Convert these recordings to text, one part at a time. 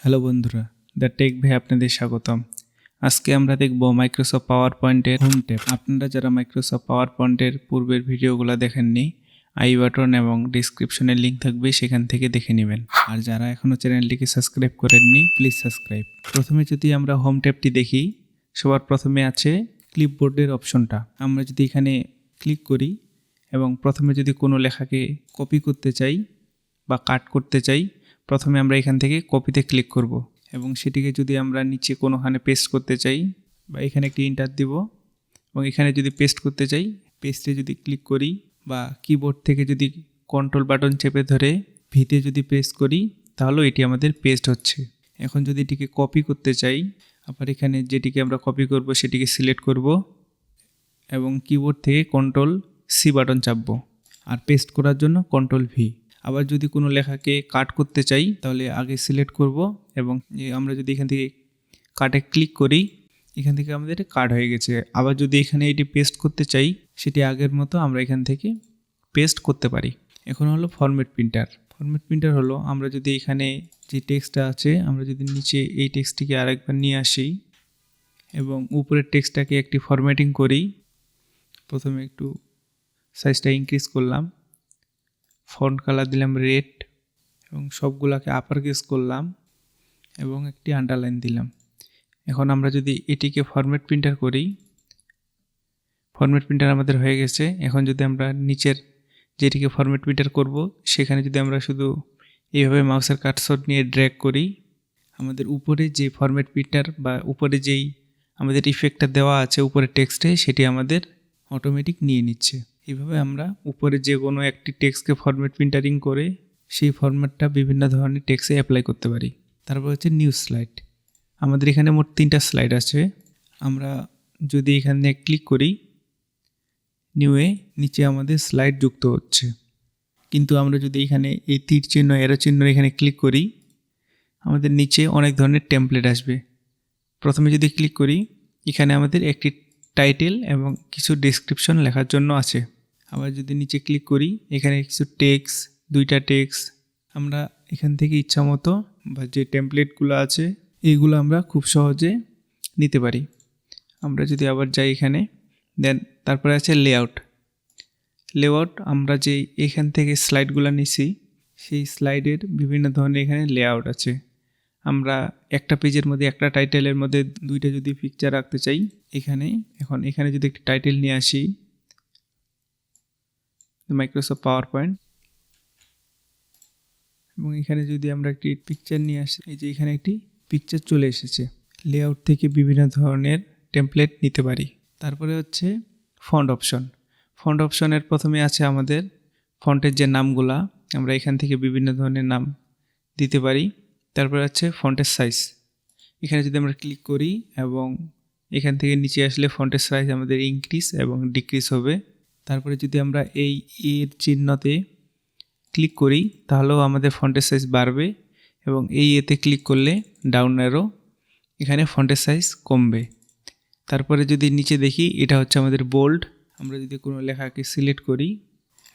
Hello বন্ধুরা, the take ভাই আপনাদের স্বাগতম। আজকে আমরা দেখব মাইক্রোসফট পাওয়ার পয়েন্টের হোম ট্যাব। আপনারা যারা মাইক্রোসফট পাওয়ার পয়েন্টের পূর্বের ভিডিওগুলো দেখেননি, আই বাটন এবং ডিসক্রিপশনে লিঙ্ক থাকবে, সেখান থেকে দেখে নেবেন। আর যারা এখনও চ্যানেলটিকে সাবস্ক্রাইব করেননি, প্লিজ সাবস্ক্রাইব। প্রথমে যদি আমরা হোম ট্যাবটি দেখি, সবার প্রথমে আছে ক্লিপবোর্ডের অপশনটা। আমরা যদি এখানে ক্লিক করি এবং প্রথমে যদি কোনো লেখাকে কপি করতে চাই বা কাট করতে চাই, প্রথমে আমরা এখান থেকে কপিতে ক্লিক করব এবং সেটিকে যদি আমরা নিচে কোনোখানে পেস্ট করতে চাই বা এখানে একটি এন্টার দিব এবং এখানে যদি পেস্ট করতে চাই, পেস্টে যদি ক্লিক করি বা কিবোর্ড থেকে যদি কন্ট্রোল বাটন চেপে ধরে ভিতে যদি প্রেস করি, তাহলে এটি আমাদের পেস্ট হচ্ছে। এখন যদি এটিকে কপি করতে চাই, আবার এখানে যেটিকে আমরা কপি করব সেটিকে সিলেক্ট করব এবং কিবোর্ড থেকে কন্ট্রোল সি বাটন চাপবো আর পেস্ট করার জন্য কন্ট্রোল ভি। আবার যদি কোনো লেখাকে কাট করতে চাই, তাহলে আগে সিলেক্ট করব এবং আমরা যদি এখান থেকে কাটে ক্লিক করি, এখান থেকে আমাদের কাট হয়ে গেছে। আবার যদি এখানে এটি পেস্ট করতে চাই, সেটি আগের মতো আমরা এখান থেকে পেস্ট করতে পারি। এখন হলো ফরম্যাট প্রিন্টার। ফরম্যাট প্রিন্টার হলো, আমরা যদি এখানে যে টেক্সটটা আছে, আমরা যদি নিচে এই টেক্সটটিকে আরেকবার নিয়ে আসি এবং উপরের টেক্সটটাকে একটি ফরম্যাটিং করি। প্রথমে একটু সাইজটা ইনক্রিজ করলাম, ফন্ট কালার দিলাম রেড এবং সবগুলোকে আপার কেস করলাম এবং একটি আন্ডারলাইন দিলাম। এখন আমরা যদি এটিকে ফরম্যাট প্রিন্টার করি, ফরম্যাট প্রিন্টার আমাদের হয়ে গেছে। এখন যদি আমরা নিচের যেটিকে ফরম্যাট প্রিন্টার করব, সেখানে যদি আমরা শুধু এইভাবে মাউসের কাটশট নিয়ে ড্র্যাগ করি, আমাদের উপরে যে ফরম্যাট প্রিন্টার বা উপরে যেই আমাদের ইফেক্টটা দেওয়া আছে উপরে টেক্সটে, সেটি আমাদের অটোমেটিক নিয়ে নিচ্ছে। এইভাবে আমরা উপরে যে কোনো একটি টেক্সটকে ফরম্যাট প্রিন্টারিং করে সেই ফরম্যাটটা বিভিন্ন ধরনের টেক্সটে অ্যাপ্লাই করতে পারি। তারপর হচ্ছে নিউ স্লাইড। আমাদের এখানে মোট 3টা স্লাইড আছে। আমরা যদি এখানে ক্লিক করি, নিউয়ে নিচে আমাদের স্লাইড যুক্ত হচ্ছে। কিন্তু আমরা যদি এখানে এই তীর চিহ্ন এরো চিহ্ন এখানে ক্লিক করি, আমাদের নিচে অনেক ধরনের টেমপ্লেট আসবে। প্রথমে যদি ক্লিক করি, এখানে আমাদের একটি টাইটেল এবং কিছু ডেসক্রিপশন লেখার জন্য আছে। আবার যদি নিচে ক্লিক করি, এখানে কিছু টেক্সট, 2টা টেক্সট আমরা এখান থেকে ইচ্ছা মতো বা যে টেমপ্লেটগুলো আছে এইগুলো আমরা খুব সহজে নিতে পারি। আমরা যদি আবার যাই এখানে, দেন তারপরে আছে লেআউট। আমরা যে এখান থেকে স্লাইডগুলো নিছি, সেই স্লাইডের বিভিন্ন ধরনের এখানে লেআউট আছে। আমরা একটা পেজের মধ্যে একটা টাইটেলের মধ্যে 2টা যদি পিকচার রাখতে চাই, এখানে যদি একটি টাইটেল নিয়ে আসি, মাইক্রোসফট পাওয়ার পয়েন্ট, এবং এখানে যদি আমরা একটি পিকচার নিয়ে আসি, এই যে এখানে একটি পিকচার চলে এসেছে। লেআউট থেকে বিভিন্ন ধরনের টেমপ্লেট নিতে পারি। তারপরে হচ্ছে ফন্ট অপশনের প্রথমে আছে আমাদের ফন্টের যে নামগুলা, আমরা এখান থেকে বিভিন্ন ধরনের নাম দিতে পারি। তারপরে আছে ফন্টের সাইজ। এখানে যদি আমরা ক্লিক করি এবং এখান থেকে নিচে আসলে ফন্টের সাইজ আমাদের ইনক্রিজ এবং ডিক্রিজ হবে। তারপরে যদি আমরা এই এর চিহ্নতে ক্লিক করি, তাহলেও আমাদের ফন্টের সাইজ বাড়বে এবং এই এতে ক্লিক করলে ডাউন অ্যারো, এখানে ফন্টের সাইজ কমবে। তারপরে যদি নিচে দেখি, এটা হচ্ছে আমাদের বোল্ড। আমরা যদি কোনো লেখাকে সিলেক্ট করি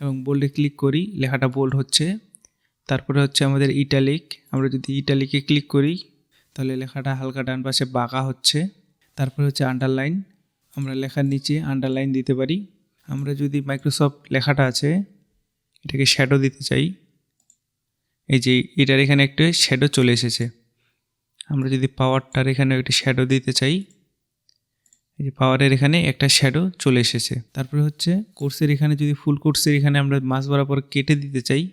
এবং বোল্ডে ক্লিক করি, লেখাটা বোল্ড হচ্ছে। তারপরে হচ্ছে আমাদের ইটালিক। আমরা যদি ইটালিকে ক্লিক করি, তাহলে লেখাটা হালকা ডান পাশে বাঁকা হচ্ছে। তারপরে হচ্ছে আন্ডারলাইন। আমরা লেখার নিচে আন্ডারলাইন দিতে পারি। আমরা যদি মাইক্রোসফট লেখাটা আছে, এটাকে শ্যাডো দিতে চাই, এই যে এটার এখানে একটা শ্যাডো চলে এসেছে। আমরা যদি পাওয়ারটার এখানে একটা শ্যাডো দিতে চাই, এই যে পাওয়ারের এখানে একটা শ্যাডো চলে এসেছে। তারপরে হচ্ছে কোর্সের এখানে যদি ফুল কোর্সের এখানে আমরা মাঝ বরাবর কেটে দিতে চাই,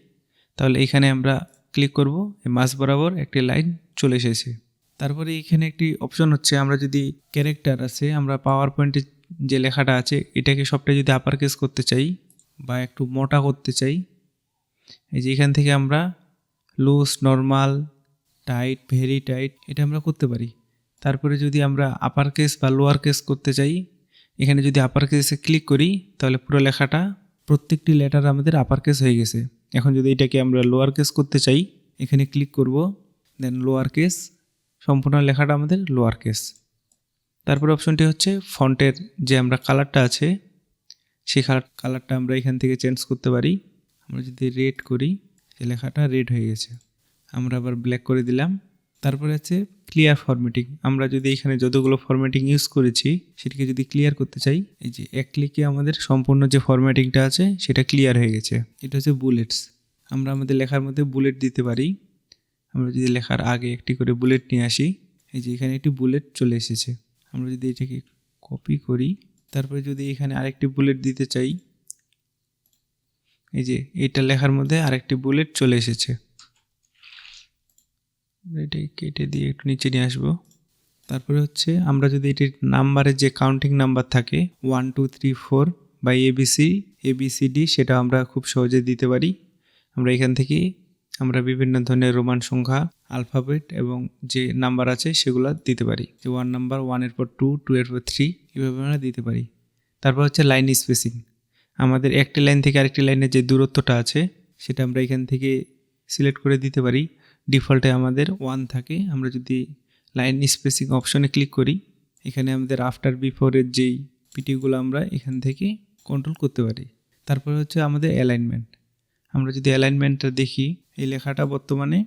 তাহলে এখানে আমরা ক্লিক করব, এই মাঝ বরাবর একটি লাইন চলে এসেছে। তারপরে এখানে একটি অপশন হচ্ছে, আমরা যদি ক্যারেক্টার আছে, আমরা পাওয়ার পয়েন্টে যে লেখাটা আছে এটাকে সবটা যদি আপার কেস করতে চাই বা একটু মোটা করতে চাই, এই যে এখান থেকে আমরা loose, normal, tight, very tight এটা আমরা করতে পারি। তারপরে যদি আমরা আপার কেস বা লোয়ার কেস করতে চাই, এখানে যদি আপার কেসে ক্লিক করি, তাহলে পুরো লেখাটা প্রত্যেকটি লেটার আমাদের আপার কেস হয়ে গেছে। এখন যদি এটাকে আমরা লোয়ার কেস করতে চাই, এখানে ক্লিক করব, দেন লোয়ার কেস, সম্পূর্ণ লেখাটা আমাদের লোয়ার কেস। তারপর অপশনটি হচ্ছে ফন্টের যে আমরা কালারটা আছে, সেই কালারটা আমরা এখান থেকে চেঞ্জ করতে পারি। আমরা যদি রেড করি, সেই লেখাটা রেড হয়ে গেছে। আমরা আবার ব্ল্যাক করে দিলাম, তারপরে আছে ক্লিয়ার ফরম্যাটিং। আমরা যদি এখানে যতগুলো ফরম্যাটিং ইউজ করেছি সেটাকে যদি ক্লিয়ার করতে চাই, এই যে এক ক্লিকে আমাদের সম্পূর্ণ যে ফরম্যাটিংটা আছে সেটা ক্লিয়ার হয়ে গেছে। এটা হচ্ছে বুলেটস। আমরা আমাদের লেখার মধ্যে বুলেট দিতে পারি। আমরা যদি লেখার আগে একটি করে বুলেট নিয়ে আসি, এই যে এখানে একটি বুলেট চলে এসেছে। আমরা যদি এটাকে কপি করি, তারপরে যদি এখানে আরেকটি বুলেট দিতে চাই, এই যে এটা লেখার মধ্যে আরেকটি বুলেট চলে এসেছে। এটাকে কেটে দিয়ে একটু নিচে নিয়ে আসবো। তারপরে হচ্ছে আমরা যদি এটির নাম্বারের যে কাউন্টিং নাম্বার থাকে 1 2 3 4 বা ABCD সেটা আমরা খুব সহজে দিতে পারি। আমরা এখান থেকে আমরা বিভিন্ন ধরনের রোমান সংখ্যা, আলফাবেট এবং যে নাম্বার আছে সেগুলো দিতে পারি। যে 1 নাম্বার, 1 এর পর 2, 2 এর পর 3, এভাবে আমরা দিতে পারি। তারপর হচ্ছে লাইন স্পেসিং। আমাদের একটি লাইন থেকে আরেকটি লাইনের যে দূরত্বটা আছে সেটা আমরা এখান থেকে সিলেক্ট করে দিতে পারি। ডিফল্টে আমাদের 1 থাকে। আমরা যদি লাইন স্পেসিং অপশনে ক্লিক করি, এখানে আমাদের আফটার বিফোরের যেই পিটিগুলো আমরা এখান থেকে কন্ট্রোল করতে পারি। তারপরে হচ্ছে আমাদের অ্যালাইনমেন্ট। আমরা যদি অ্যালাইনমেন্টটা দেখি, এই লেখাটা বর্তমানে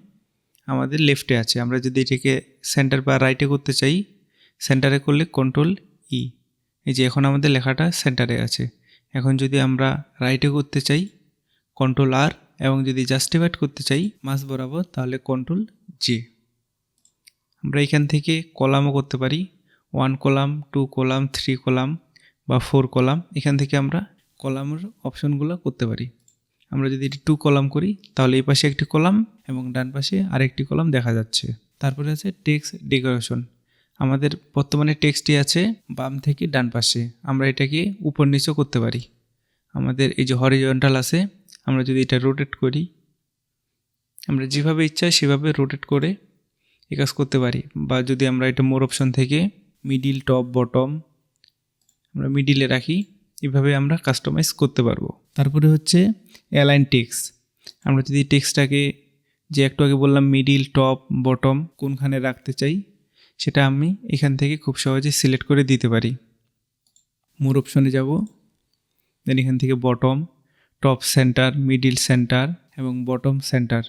আমাদের লেফটে আছে। আমরা যদি এটাকে সেন্টার বা রাইটে করতে চাই, সেন্টারে করলে কন্ট্রোল ই। এই যে এখন আমাদের লেখাটা সেন্টারে আছে। এখন যদি আমরা রাইটে করতে চাই কন্ট্রোল আর, এবং যদি জাস্টিফাইড করতে চাই মাঝ বরাবর তাহলে কন্ট্রোল জে। আমরা এখান থেকে কলামও করতে পারি, 1 কলাম, 2 কলাম, 3 কলাম বা 4 কলাম। এখান থেকে আমরা কলামের অপশনগুলো করতে পারি। আমরা যদি এটি 2 কলাম করি তাহলে এই পাশে একটি কলাম এবং ডান পাশে আরেকটি কলাম দেখা যাচ্ছে। তারপরে আছে টেক্সট ডেকোরেশন। আমাদের বর্তমানে টেক্সটটি আছে বাম থেকে ডান পাশে। আমরা এটাকে উপর নিচেও করতে পারি। আমাদের এই যে হরিজন্টাল আছে, আমরা যদি এটা রোটেট করি, আমরা যেভাবে ইচ্ছা সেভাবে রোটেট করে এই কাজ করতে পারি। বা যদি আমরা এটা মোর অপশন থেকে মিডিল, টপ, বটম আমরা মিডিলে রাখি, এভাবে আমরা কাস্টমাইজ করতে পারবো। তারপরে হচ্ছে অ্যালাইন টেক্সট। আমরা যদি টেক্সটটাকে যে একটু আগে বললাম মিডিল, টপ, বটম কোনখানে রাখতে চাই সেটা আমি এখান থেকে খুব সহজে সিলেক্ট করে দিতে পারি। মোর অপশনে যাব, দেন এখান থেকে bottom, top centre, middle centre এবং বটম সেন্টার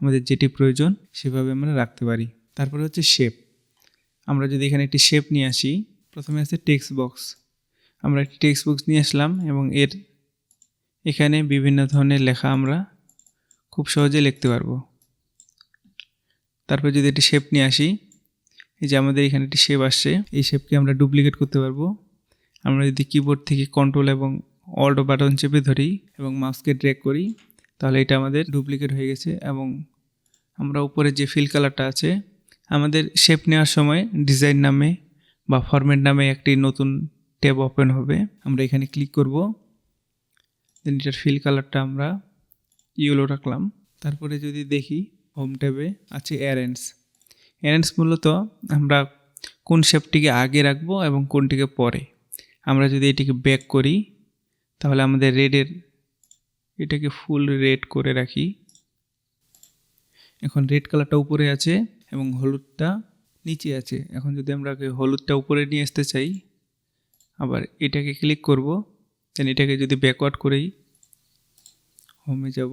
আমাদের যেটি প্রয়োজন সেভাবে আমরা রাখতে পারি। তারপরে হচ্ছে শেপ। আমরা যদি এখানে একটি শেপ নিয়ে আসি, প্রথমে আছে টেক্সট বক্স। আমরা একটি টেক্সট বক্স নিয়ে আসলাম এবং এর এখানে বিভিন্ন ধরনের লেখা আমরা খুব সহজে লিখতে পারবো। তারপর যদি একটি শেপ নিয়ে আসি, এই যে আমাদের এখানে একটি শেপ আসছে, এই শেপকে আমরা ডুপ্লিকেট করতে পারবো। আমরা যদি কিবোর্ড থেকে কন্ট্রোল এবং অল্ট বাটন চেপে ধরি এবং মাউসকে ড্র্যাগ করি তাহলে এটা আমাদের ডুপ্লিকেট হয়ে গেছে। এবং আমরা উপরে যে ফিল কালারটা আছে, আমাদের শেপ নেওয়ার সময় ডিজাইন নামে বা ফরম্যাট নামে একটি নতুন ট্যাব ওপেন হবে। আমরা এখানে ক্লিক করব, দেন এটার ফিল কালারটা আমরা ইয়েলো রাখলাম। তারপরে যদি দেখি হোম ট্যাবে আছে অ্যারেঞ্জ মূলত আমরা কোন শেপটিকে আগে রাখবো এবং কোনটিকে পরে। আমরা যদি এটিকে ব্যাক করি তাহলে আমাদের রেডের এটাকে ফুল রেড করে রাখি। এখন রেড কালারটা উপরে আছে এবং হলুদটা নিচে আছে। এখন যদি আমরা হলুদটা উপরে নিয়ে আসতে চাই, আবার এটাকে ক্লিক করব, দেন এটাকে যদি ব্যাকওয়ার্ড করেই হোমে যাব,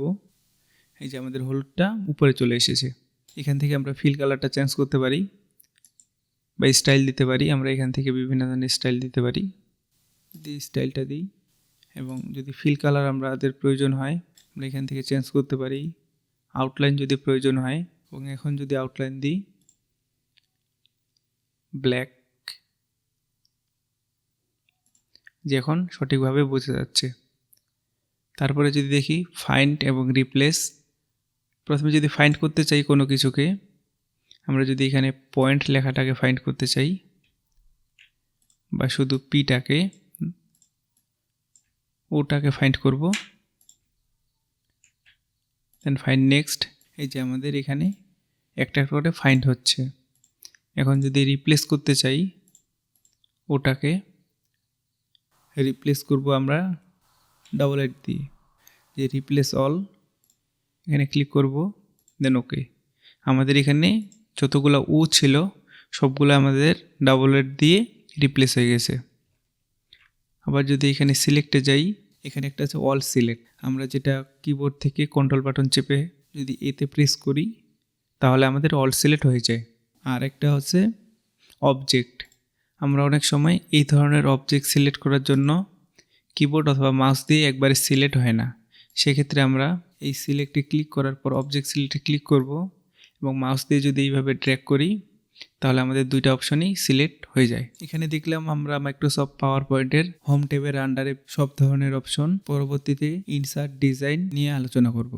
এই যে আমাদের হলুদটা উপরে চলে এসেছে। এখান থেকে আমরা ফিল কালারটা চেঞ্জ করতে পারি বা স্টাইল দিতে পারি। আমরা এখান থেকে বিভিন্ন ধরনের স্টাইল দিতে পারি। যদি স্টাইলটা দিই এবং যদি ফিল কালার আমাদের প্রয়োজন হয় আমরা এখান থেকে চেঞ্জ করতে পারি। আউটলাইন যদি প্রয়োজন হয়, এবং এখন যদি আউটলাইন দিই ব্ল্যাক, যে এখন সঠিকভাবে বোঝা যাচ্ছে। তারপরে যদি দেখি ফাইন্ড এবং রিপ্লেস। প্রথমে যদি ফাইন্ড করতে চাই কোনো কিছুকে, আমরা যদি এখানে পয়েন্ট লেখাটাকে ফাইন্ড করতে চাই বা শুধু পিটাকে, ওটাকে ফাইন্ড করব, দেন ফাইন্ড নেক্সট। এই যে আমাদের এখানে একটা করে ফাইন্ড হচ্ছে। এখন যদি রিপ্লেস করতে চাই, ওটাকে রিপ্লেস করব আমরা ডাবল এড দিয়ে, যে রিপ্লেস অল, এখানে ক্লিক করব, দেন ওকে। আমাদের এখানে যতগুলো ও ছিল সবগুলো আমাদের ডাবল এড দিয়ে রিপ্লেস হয়ে গেছে। আবার যদি এখানে সিলেক্টে যাই, এখানে একটা আছে অল সিলেক্ট। আমরা যেটা কিবোর্ড থেকে কন্ট্রোল বাটন চেপে যদি এতে প্রেস করি তাহলে আমাদের অল সিলেক্ট হয়ে যায়। আর একটা হচ্ছে অবজেক্ট। আমরা অনেক সময় এই ধরনের অবজেক্ট সিলেক্ট করার জন্য কিবোর্ড অথবা মাউস দিয়ে একবারে সিলেক্ট হয় না, সেক্ষেত্রে আমরা এই সিলেক্টে ক্লিক করার পর অবজেক্ট সিলেক্টে ক্লিক করব এবং মাউস দিয়ে যদি এইভাবে ড্র্যাগ করি তাহলে আমাদের দুইটা অপশনই সিলেক্ট হয়ে যায়। এখানে দেখলাম আমরা মাইক্রোসফট পাওয়ার পয়েন্টের হোম ট্যাবের আন্ডারে সব ধরনের অপশন। পরবর্তীতে ইনসার্ট ডিজাইন নিয়ে আলোচনা করব।